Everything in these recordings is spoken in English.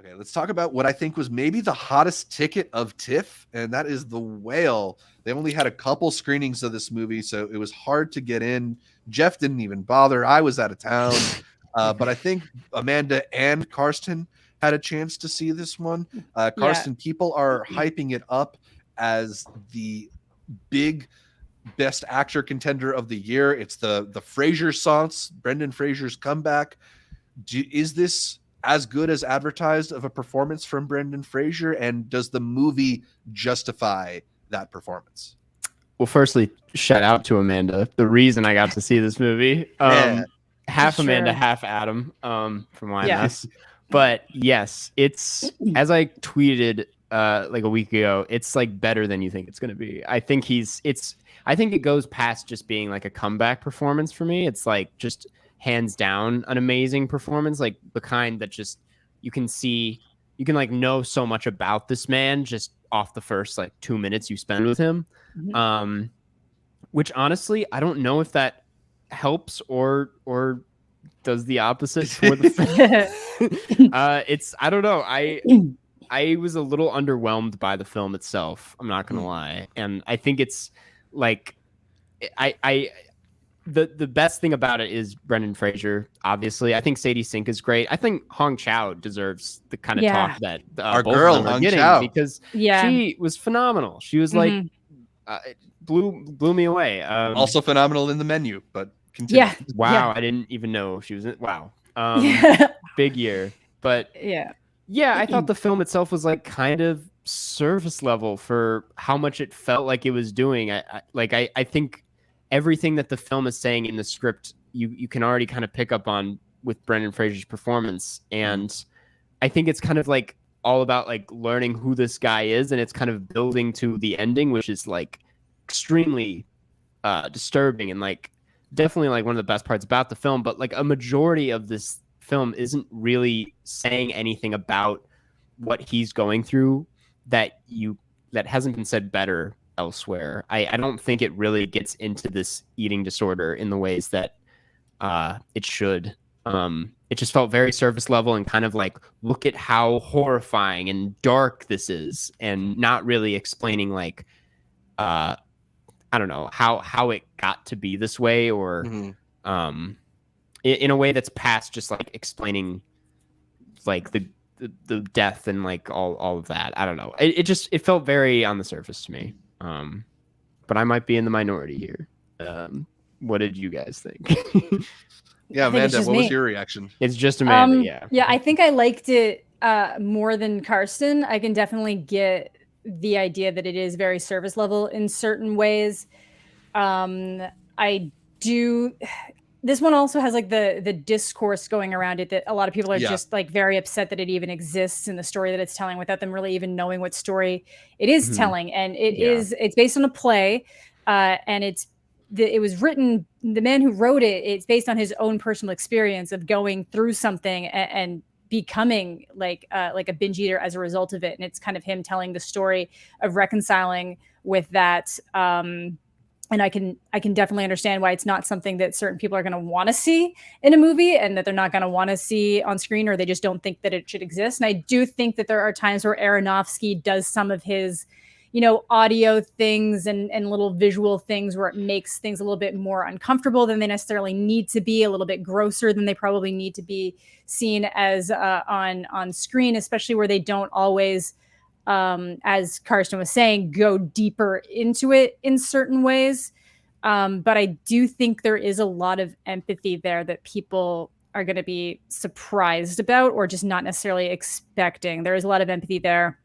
Okay, let's talk about what I think was maybe the hottest ticket of TIFF, and that is The Whale. They only had a couple screenings of this movie, so it was hard to get in. Jeff didn't even bother. I was out of town. But I think Amanda and Karsten had a chance to see this one. Karsten, people are hyping it up as the big best actor contender of the year. It's the Fraser sauce, Brendan Fraser's comeback. Is this as good as advertised of a performance from Brendan Fraser, and does the movie justify that performance? Well, firstly, shout out to Amanda. The reason I got to see this movie, half Amanda, half Adam, from YMS. But yes, it's, as I tweeted like a week ago, it's like better than you think it's going to be. I think I think it goes past just being like a comeback performance for me. It's like just hands down an amazing performance, like the kind that just you can like know so much about this man just off the first like 2 minutes you spend with him. Which honestly, I don't know if that helps or does the opposite for the film. I don't know. I was a little underwhelmed by the film itself. I'm not gonna lie, and I think it's like the best thing about it is Brendan Fraser. Obviously, I think Sadie Sink is great. I think Hong Chow deserves the kind of talk that our both girl of them are Hong getting Chow, because she was phenomenal. She was like blew me away. Also phenomenal in The Menu, but continue. Wow, I didn't even know she was in. Wow, big year, but I thought the film itself was like kind of surface level for how much it felt like it was doing. I think everything that the film is saying in the script, you can already kind of pick up on with Brendan Fraser's performance. And I think it's kind of like all about like learning who this guy is, and it's kind of building to the ending, which is like extremely disturbing and like definitely like one of the best parts about the film. But like a majority of this film isn't really saying anything about what he's going through that hasn't been said better elsewhere. I don't think it really gets into this eating disorder in the ways that it should. It just felt very surface level and kind of like, look at how horrifying and dark this is, and not really explaining like I don't know how it got to be this way, or in a way that's past just like explaining like the death and like all of that. I don't know. It felt very on the surface to me. But I might be in the minority here. What did you guys think? Yeah, Amanda, what was your reaction? It's just Amanda, Yeah, I think I liked it more than Karsten. I can definitely get the idea that it is very service level in certain ways. I do. This one also has like the discourse going around it that a lot of people are just like very upset that it even exists in the story that it's telling without them really even knowing what story it is telling. And it's based on a play, and it was written, the man who wrote it, it's based on his own personal experience of going through something and becoming like a binge eater as a result of it. And it's kind of him telling the story of reconciling with that. And I can definitely understand why it's not something that certain people are going to want to see in a movie, and that they're not going to want to see on screen, or they just don't think that it should exist. And I do think that there are times where Aronofsky does some of his, audio things and little visual things where it makes things a little bit more uncomfortable than they necessarily need to be, a little bit grosser than they probably need to be seen as on screen, especially where they don't always, as Karsten was saying, go deeper into it in certain ways. But I do think there is a lot of empathy there that people are going to be surprised about, or just not necessarily expecting. There is a lot of empathy there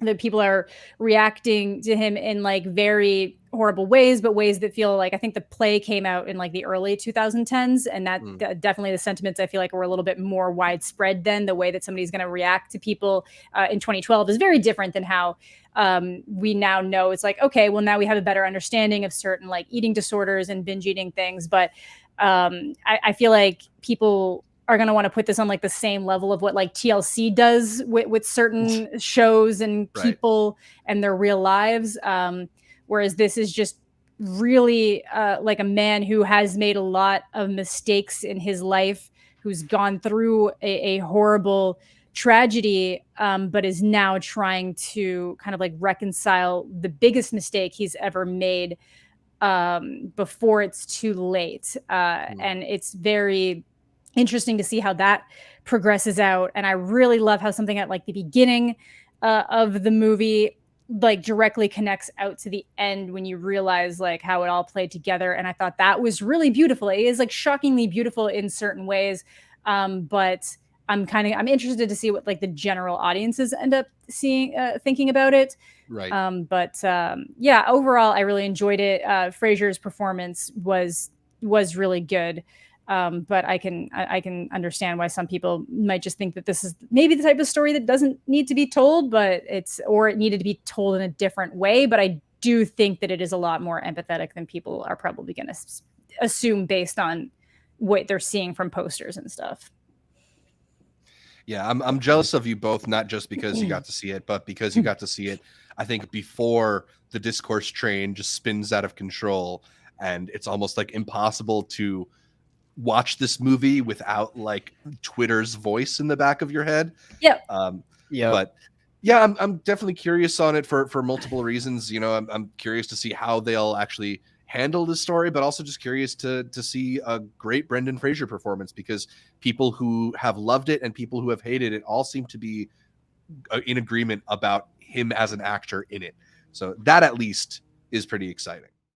that people are reacting to him in like very horrible ways, but ways that feel like, I think the play came out in like the early 2010s, and that definitely the sentiments I feel like were a little bit more widespread then. The way that somebody's going to react to people in 2012 is very different than how we now know. It's like, okay, well, now we have a better understanding of certain like eating disorders and binge eating things. But I feel like people are going to want to put this on like the same level of what like TLC does with certain shows and people and their real lives. Whereas this is just really like a man who has made a lot of mistakes in his life, who's gone through a horrible tragedy, but is now trying to kind of like reconcile the biggest mistake he's ever made before it's too late. And it's very interesting to see how that progresses out. And I really love how something at like the beginning of the movie like directly connects out to the end when you realize like how it all played together. And I thought that was really beautiful. It is like shockingly beautiful in certain ways. But I'm interested to see what like the general audiences end up seeing, thinking about it. Right. Yeah, overall, I really enjoyed it. Fraser's performance was really good. But I can understand why some people might just think that this is maybe the type of story that doesn't need to be told, but it needed to be told in a different way. But I do think that it is a lot more empathetic than people are probably going to assume based on what they're seeing from posters and stuff. Yeah, I'm jealous of you both, not just because you got to see it, but because you got to see it, I think, before the discourse train just spins out of control, and it's almost like impossible to watch this movie without like Twitter's voice in the back of your head. Yeah. But yeah, I'm definitely curious on it for multiple reasons. You know, I'm curious to see how they'll actually handle this story, but also just curious to see a great Brendan Fraser performance, because people who have loved it and people who have hated it all seem to be in agreement about him as an actor in it. So that at least is pretty exciting.